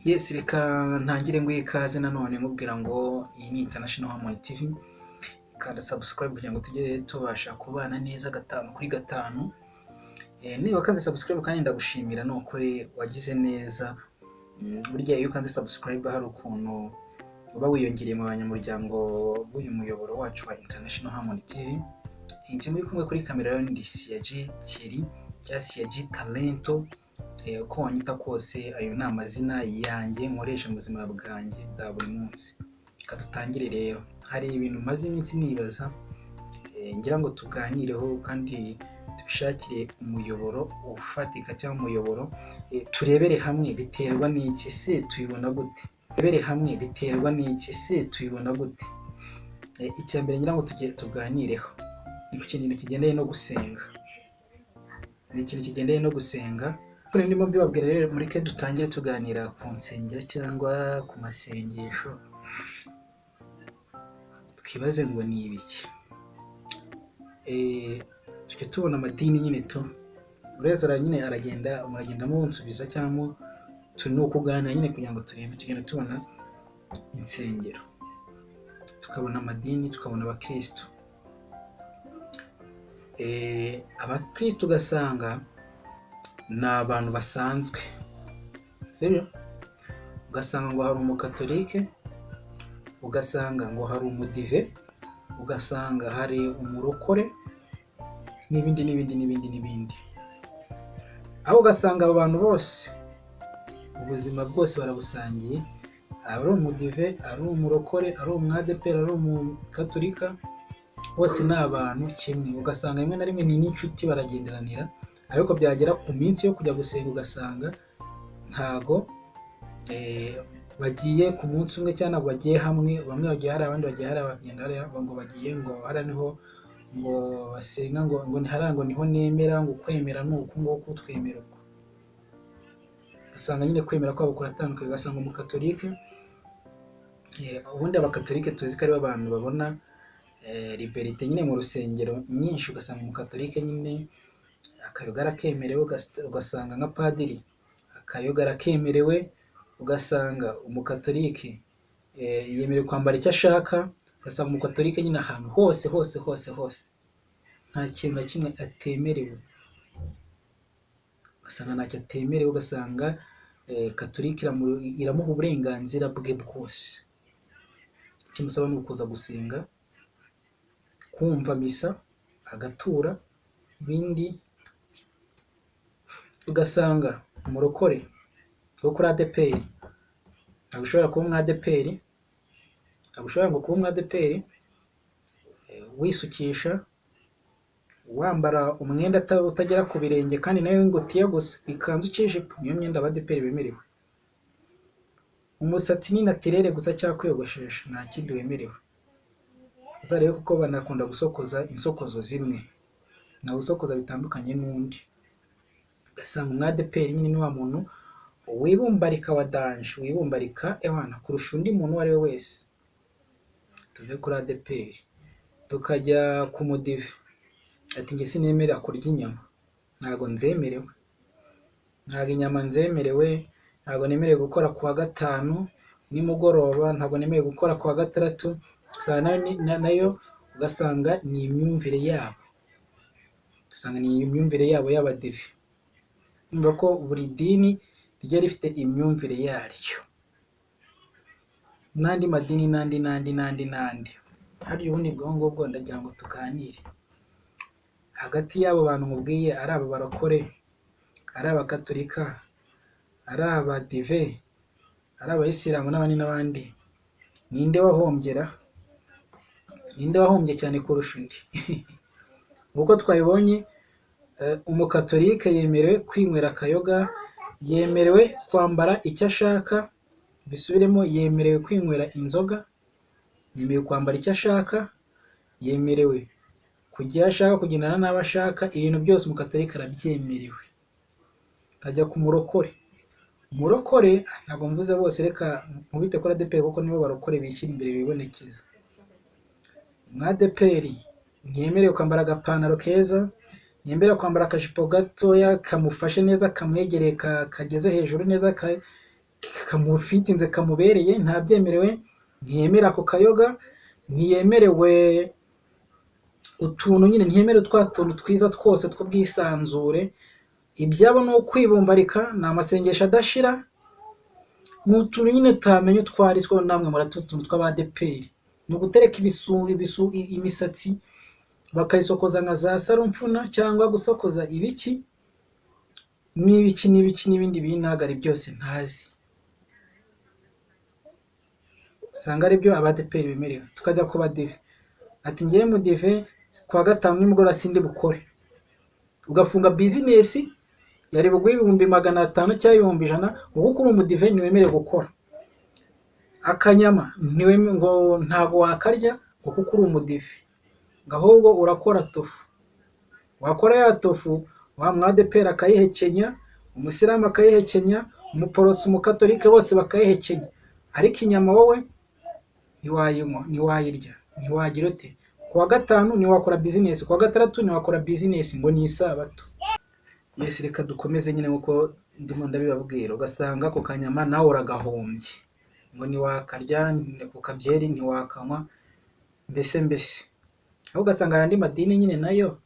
Yes, reka ntangire nguhe ikaze nanone nkubwira ngo iyi ni International Harmony TV, kanda subscribe kugira ngo tujye tubasha kubana neza gatanu kuri gatanu. Niba ukanze subscribe kandi ndagushimira, ni ukuri wagize neza. Burya iyo ukanze subscribe hari ukuntu uba wiyongereye mu banyamuryango b'uyu muyoboro wacu wa International Harmony TV. Njye muri kumwe kuri kamera rero ndi Siaji Thierry cyangwa Siaji Talento. Uko wanyita kose ayo ni amazina yanjye nkoresha mu buzima bwanjye bwa buri munsi. Reka dutangire rero. Hari ibintu maze iminsi nibaza, ngira ngo tuganireho kandi tubishakire umuyoboro ufatika cyangwa umuyoboro turebere hamwe biterwa n'iki se tubibona gute. Turebere hamwe biterwa n'iki se tubibona gute. Icya mbere ngira ngo tuganireho ni ku kintu kigendeye no gusenga. Ni ikintu kigendeye no gusenga. Ndimo mbibabwira rero, mureke dutangire tuganira ku nsengero cyangwa ku masengesho, twibaze ngo ni ibiki. Tujya tubona amadini nyine ureza nyine muragenda munsubiza cyangwa turi no kuganira nyine kugira ngo tugenda tubona insengero, tukabona amadini, tukabona abakristo. Abakristo ugasanga ni abantu basanzwe, sibyo? Ugasanga ngo hari umukatolike, ugasanga ngo hari umudive, ugasanga hari umurokore n'ibindi. Aho ugasanga abo bantu bose ubuzima bwose barabusangiye, ari umudive, ari umurokore, ari umwadeperi, ari umukatolika, bose ni abantu kimwe. Ugasanga rimwe na rimwe ni n'inshuti, baragenderanira, ariko byagera ku minsi yo kujya gusenga ugasanga ntago bagiye ku munsi umwe cyangwa bagiye hamwe. Bamwe bagiye hari, abandi bagiye hari, bagenda hari ngo bagiye ngo hari niho ngo basenga ngo ntiharango niho nemera, ngo kwemera ni uku nguku, twemera uko. Ugasanga nyine kwemera kwabo kuratandukanye. Ugasanga umukatolike, ubundi abakatolike tuzi ko ari abantu babona liberite nyine mu rusengero nyinshi. Ugasanga umukatolike nyine akayoga arakemerewe, ugasanga nka padiri akayoga arakemerewe. Ugasanga umukatolike yemerewe kwambara icyo ashaka. Ugasanga umukatolike nyine ahantu hose nta kintu na kimwe atemerewe. Ugasanga ntacyo atemerewe. Ugasanga katolike iramuha uburenganzira bwe bwose. Ikimusaba ni ukuza gusenga, kumva misa, agatura, ibindi. Ugasanga umurokore wo kuri ADEPR ntabwo ushobora kuba umwadeperi, wisukisha, wambara umwenda utagera ku birenge kandi nawe ingutiya gusa, ikanzu cy'ijipo, niyo myenda abadeperi bemerewe. Umusatsi ni natirere gusa cyangwa kwiyogoshesha, nta kindi wemerewe. Uzarebe kuko banakunda gusokoza insokozo zimwe, ntawe usokoza bitandukanye n'undi. Ugasanga umwadeperi nyine ni wa muntu wibumbarika wa danje, wibumbarika kurusha undi muntu uwo ari we wese. Tuve kuri ADEPR tukajya ku mudive, ati njye sinemera kurya inyama, ntabwo nzemerewe, ntabwo inyama nzemerewe, ntabwo nemerewe gukora kuwa gatanu nimugoroba, ntabwo nemerewe gukora kuwa gatandatu. Nayo ugasanga ni imyumvire yabo, y'abadive. Numva ko buri dini rijya rifite imyumvire yaryo, n'andi madini n'andi. Hari ubundi bwongo ndagira ngo tuganire hagati y'abo bantu mubwiye, ari aba barokore, ari abakatolika, ari abadive, ari abayisilamu n'abandi. Ninde wahombye cyane kurusha undi? Nk'uko twabibonye, umukatolike yemerewe kwinywera akayoga, yemerewe kwambara icyo ashaka, bisubiremo, yemerewe kwinywera inzoga, yemerewe kwambara icyo ashaka, yemerewe kujya aho ashaka, kugendana n'abo ashaka, ibintu byose umukatolike arabyemerewe. Ajya ku umurokore ntabwo mvuze bose, reka nkubite kuri ADEPR kuko nibo barokore bishyira imbere bibonekeza. Umwadeperi ntiyemerewe kwambara agapantaro keza, ntiyemerewe kwambara akajipo gatoya kamufashe neza, kamwegereye, kageze hejuru neza, kamufitinze kamubereye, ntabyemerewe, ntiyemera ako kayoga, ntiyemerewe utuntu nyine, ntiyemerewe twa tuntu twiza twose tw'ubwisanzure. Ibyabo ni ukwibumbarika, ni amasengesho adashira, ni utuntu nyine utamenya utwo ari two, namwe muratuzi utuntu tw'abadeperi. Ni ugutereka imisatsi bakayisokoza nka za sarumfuna, cyangwa gusokoza ibiki n'ibindi binagari byose ntazi, usanga ari byo abadeperi bemerewe. Tukajya ku badive, ati ngewe mudive kuwa gatanu nimugoroba sindi bukore, ugafunga bizinesi yari buguhe 500 cyangwa 100, kuko uri umudive ntiwemerewe gukora. Akanyama ngo ntago wakarya kuko uri umudive, ahubwo urakora tofu. Wakora ya tofu, wa mwadepera akayihekenya, umusilamu akayihekenya, umuporoso, umukatolike bose bakayihekenya, ariko inyama wowe ntiwayinywa, ntiwayirya, ntiwagira ute. Kuwa gatanu ntiwakora bizinesi, kuwa gatandatu ntiwakora bizinesi, ngo ni isabato. Yes, reka dukomeze nyine nkuko ndimo ndabibabwira. Ugasanga ako kanyama nawe uragahombye, ngo ntiwakarya, ku kabyeri ntiwakanywa, mbese aho ugasanga andi madini nyine nayo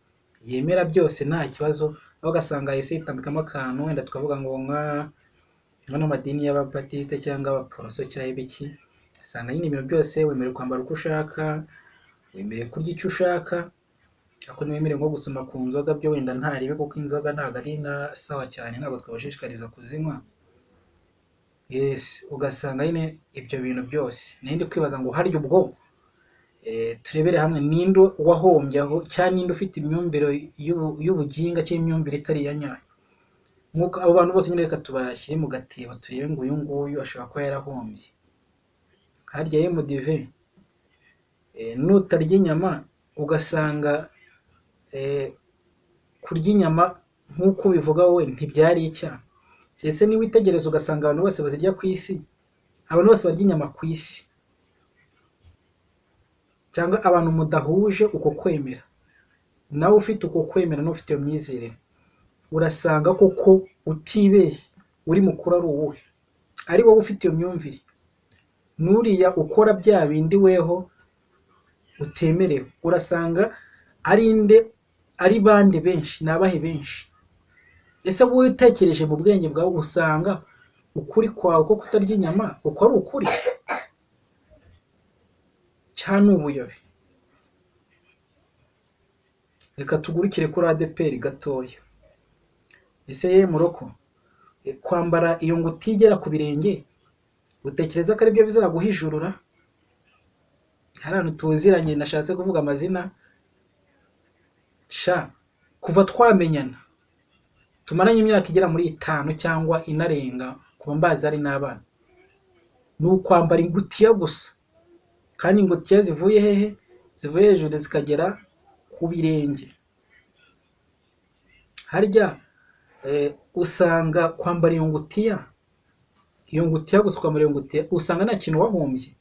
yemera byose nta kibazo, aho ugasanga yese yitambikamo akantu, wenda twavuga ngo nk'ano madini y'ababatiste cyangwa abaporoso cyangwa ibiki, ugasanga nyine ibintu byose wemerewe kwambara uko ushaka, wemerewe kurya icyo ushaka, ariko ntiwemerewe nko gusoma ku nzoga, byo wenda ntaribe, kuko inzoga ntabwo ari na sawa cyane, ntabwo twabashishikariza kuzinywa. Yes, ugasanga nyine ibyo bintu byose. Nindi kwibaza ngo harya ubwo turebere hamwe ninde wahombye aho, cyane ninde ufite imyumvire y'ubuginga cyangwa imyumvire itari ya nyayo. Nkuko abo bantu bose nyine reka tubashyire mu gatebo, turebe ngo uyu nguyu ashobora kuba yarahombye. Harya ye mudive, nutarya inyama, ugasanga kurya inyama nk'uko bivuga wowe ntibyari icyaha. Ese niba witegereza ugasanga abantu bose bazirya ku isi, abantu bose barya inyama ku isi, cyangwa abantu mudahuje uko kwemera, nawe ufite uko kwemera n'ufite iyo myizerere, urasanga koko utibeshye uri mukuru ari uwuhe, ari wowe ufite iyo myumvire, nuriya ukora bya bindi weho utemerewe, urasanga ari bande benshi, nabahe benshi. Ese wowe utekereje mu bwenge bwawe usanga ukuri kwawe ko kutarya inyama uko ari ukuri cyane ubuyobe? Reka tugurukire kuri ADPR gatoya. Ese ye muroko, kwambara iyo ngo utigera ku birenge, utekereza ko ari byo bizaguhijurura? Hari ahantu tuziranye, nashatse kuvuga amazina, kuva twamenyana tumaranye imyaka igera muri 5 cyangwa inarenga, kuba mbazi ari n'abana, ni ukwambara ingutiya gusa, kandi ingutiya zivuye hehe? Zivuye hejuru zikagera ku birenge. Harya usanga kwambara iyo ngutiya gusa, kwambara iyo ngutiya usanga nta kintu wahombye.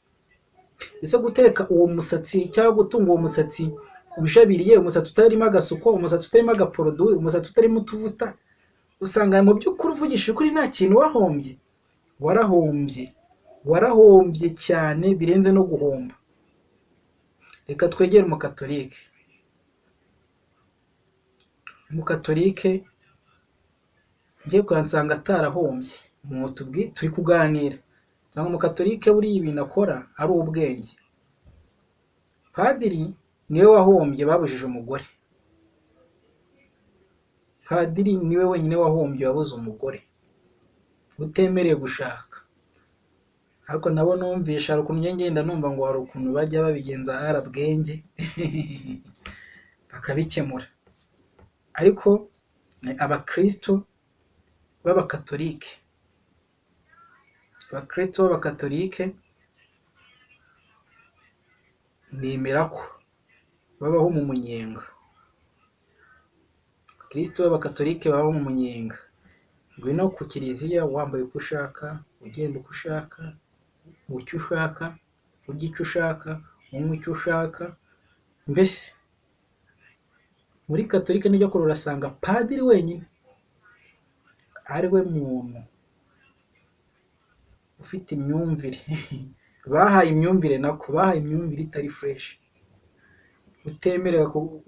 Ese gutereka uwo musatsi cyangwa gutunga uwo musatsi ujabiriye, umusatsi utarimo agasuko, umusatsi utarimo agaporoduwi, umusatsi utarimo utuvuta, usanga mu by'ukuri uvugisha ukuri nta kintu wahombye? Warahombye cyane birenze no guhomba. Reka twegere umukatolike, ngiye kuyansanga atarahombye, turi kuganira, nsanga umukatolike buriya ibintu akora ari ubwenge. Padiri niwe wahombye, babujije umugore. Padiri niwe wenyine wahombye, wabuze umugore, utemereye gushaka. Ariko nabo numvisha hari ukuntu ngenda numva ngo hari ukuntu bajya babigenza arabwenge bakabikemura. Ariko abakristo b'abakatolike nemera ko babaho mu munyenga. Kristo b'abakatolike babaho mu munyenga, ngwino ku kiliziya wambaye uko ushaka, ugenda uko ushaka, icyo ushaka, urya icyo ushaka, unywa icyo ushaka. Mbese muri katolike n'ibyo akora, urasanga padiri wenyine ari we muntu ufite imyumvire bahaye imyumvire itari fresh,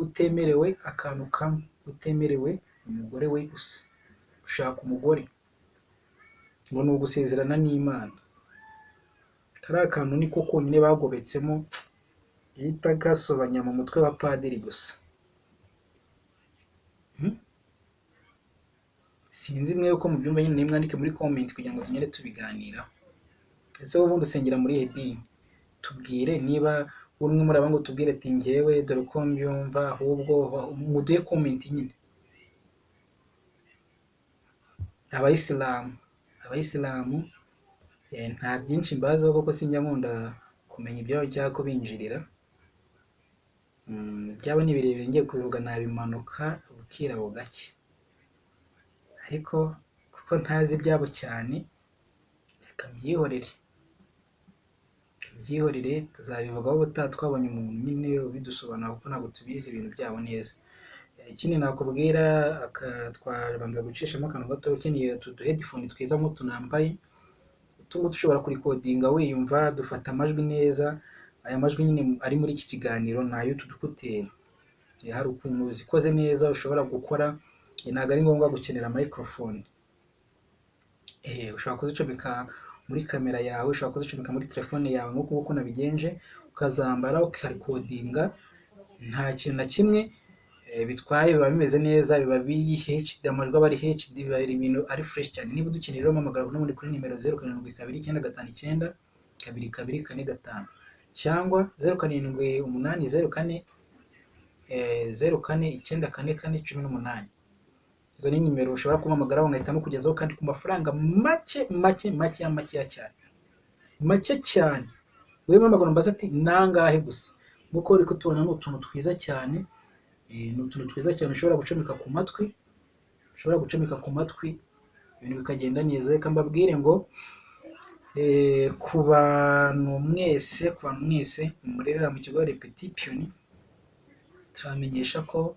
utemerewe akantu kamwe, utemerewe umugore we gusa, ushaka umugore ngo ni ugusezerana n'Imana. kariya kantu niko konyine bagobetsemo gihita gasobanya mu mutwe wa padiri gusa. Sinzi mwe uko mubyumva, nyine mwandike muri comment kugira ngo tunyere tubiganiraho. Ese wowe ubundi usengera muri idini? Tubwire niba uri umwe muri aba ngo tubwire ati njyewe dore uko mbyumva, ahubwo muduhe comment nyine. Abayisilamu nta byinshi mbaziho kuko sinjya nkunda kumenya ibyabo cyangwa kubinjirira. Byaba ni birebire ngiye kubivuga nabimanuka bukira bugake, ariko kuko ntazi ibyabo cyane reka mbyihorere, tuzabivugaho ubutaha twabonye umuntu nyine ubidusobanura kuko ntabwo tubizi ibintu byabo neza. Ikindi nakubwira, twabanza gucishamo akantu gato, ukeneye utu headphone twiza nk'utu nambaye, utu ushobora kurikodinga wiyumva, dufata amajwi neza. Aya majwi nyine ari muri iki kiganiro ni ay'utu dukuteri, hari ukuntu zikoze neza ushobora gukora, ntabwo ari ngombwa gukenera microphone. Ushobora kuzicomeka muri kamera yawe, ushobora kuzicomeka muri telefone yawe nk'uko nabigenje, ukazambara ukarikodinga, nta kintu na kimwe bitwaye, biba bimeze neza, biba biri HD, amajwi aba ari HD, biba ibintu ari fresh cyane. Niba udukeneye rero mpamagara n'ubundi kuri nimero 0729592245 cyangwa 078040944418. Izo ni nimero ushobora kumpamagara ugahita mukugezaho kandi ku mafaranga make cyane. Wewe mpamagara mbaza ati nangahe gusa, nkuko uri kutubona ni utuntu twiza cyane, ushobora gucomeka ku matwi, ibintu bikagenda neza. Reka mbabwire ngo ku bantu mwese murerera mu kigo Repetition, turamenyesha ko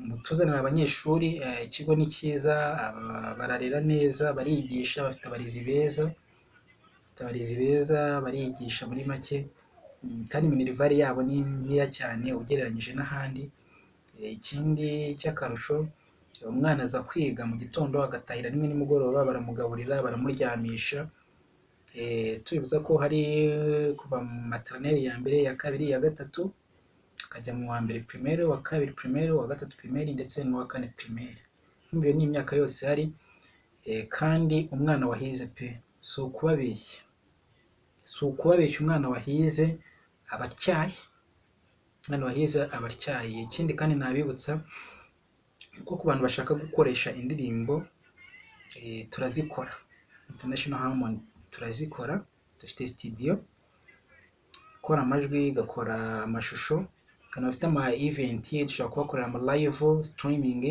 mutuzanira abanyeshuri. Ikigo ni cyiza, bararera neza, barigisha, bafite abarezi beza, barigisha muri make, kandi minerivare yabo ni nkeya cyane ugereranyije n'ahandi. Ikindi cy'akarusho, umwana aza kwiga mu gitondo agatahira rimwe nimugoroba, baramugaburira, baramuryamisha. Tubibuza ko hari kuva mu maternelle ya mbere, ya kabiri, ya gatatu, akajya mu wa mbere primaire, wa kabiri primaire, wa gatatu primaire ndetse n'uwa kane primaire. Iyo ni imyaka yose hari, kandi umwana wahize pe, si ukubabeshya, umwana wahize abatyaye. Ikindi kandi nabibutsa ko ku bantu bashaka gukoresha indirimbo, turazikora, International Harmony turazikora, dufite studio ikora amajwi, igakora amashusho. Kandi bafite ama event, dushobora kubakorera ama live streaming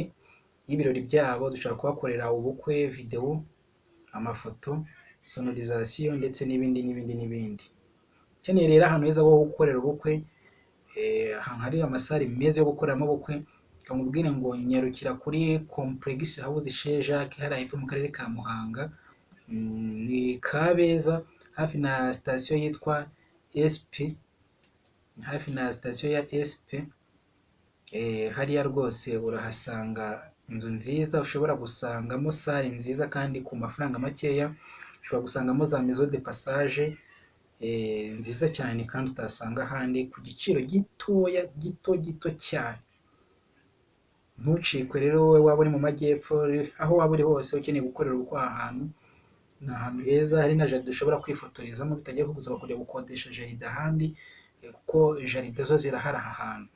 y'ibirori byabo, dushobora kubakorera ubukwe, video, amafoto, sonorisation ndetse n'ibindi. Ukeneye rero ahantu heza ho gukorera ubukwe, ahantu hari amasare meza yo gukoreramo ubukwe, kamubwire ngo nyarukira kuri Complex House Chez Jacques, hari hepfo mu karere ka Muhanga, ni Kabeza, hafi na station yitwa SP, hariya rwose urahasanga inzu nziza, ushobora gusangamo sale nziza kandi ku mafaranga makeya. Ushobora gusangamo za maison de passage nziza cyane kandi utasanga ahandi, ku giciro gito cyane. Ntucikwe rero, wowe waba uri mu majyepfo, aho waba uri hose ukeneye gukorera ubukwe, ahantu ni ahantu heza, hari na jaride ushobora kwifotorezamo, bitagiye kugusaba kujya gukodesha jaride ahandi, kuko jaride zo zirahari aha hantu.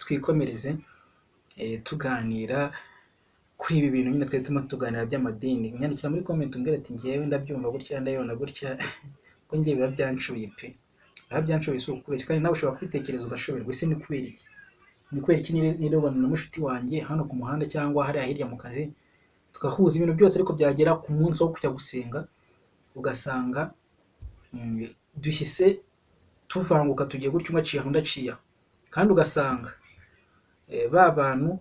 Twikomereze tuganira kuri ibi bintu nyine twari turimo tuganira by'amadini. Nyandikira muri comment umbwira ati njyewe ndabyumva gutya, ndabibona gutya, ko njye biba byanshoboye pe, si ukubeshya. Kandi nawe ushobora kwitekereza ugashoberwa, ese ni kubera iki nirobana na mushuti wanjye hano ku muhanda cyangwa hariya hirya mu kazi, tugahuza ibintu byose, ariko byagera ku munsi wo kujya gusenga ugasanga duhise tuvanguka, tugiye gutyo, umwe aciye aho undi aciye aho, kandi ugasanga ba bantu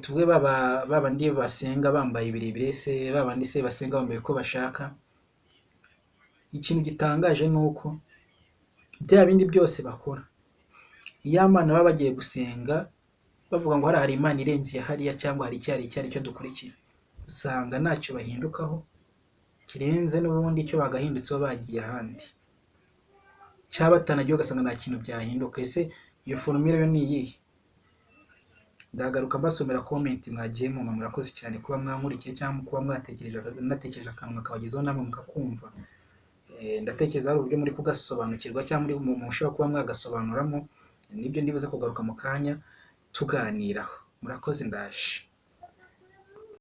tuvuge babandi basenga bambaye ibirebire se, babandi se basenga bambaye uko bashaka. Ikintu gitangaje ni uko bya bindi byose bakora, iyo Mana baba bagiye gusenga bavuga ngo hari Imana irenze iya hariya cyangwa hari icyo dukurikira, usanga ntacyo bahindukaho kirenze n'ubundi icyo bagahindutseho bagiye ahandi, cyaba batanagiye ugasanga nta kintu byahinduka. Ese iyo formule yo ni iyihe? Ndagaruka mbasomera comment mwagiye muma, murakoze cyane kuba mwankurikiye cyangwa kuba natekereje akantu kabagezaho namwe mukakumva. Ndatekereza hari uburyo muri kugasobanukirwa cyangwa muri mushobora kuba mwagasobanuramo, nibyo ndibuze kugaruka mu kanya tuganiraho. Murakoze, ndaje.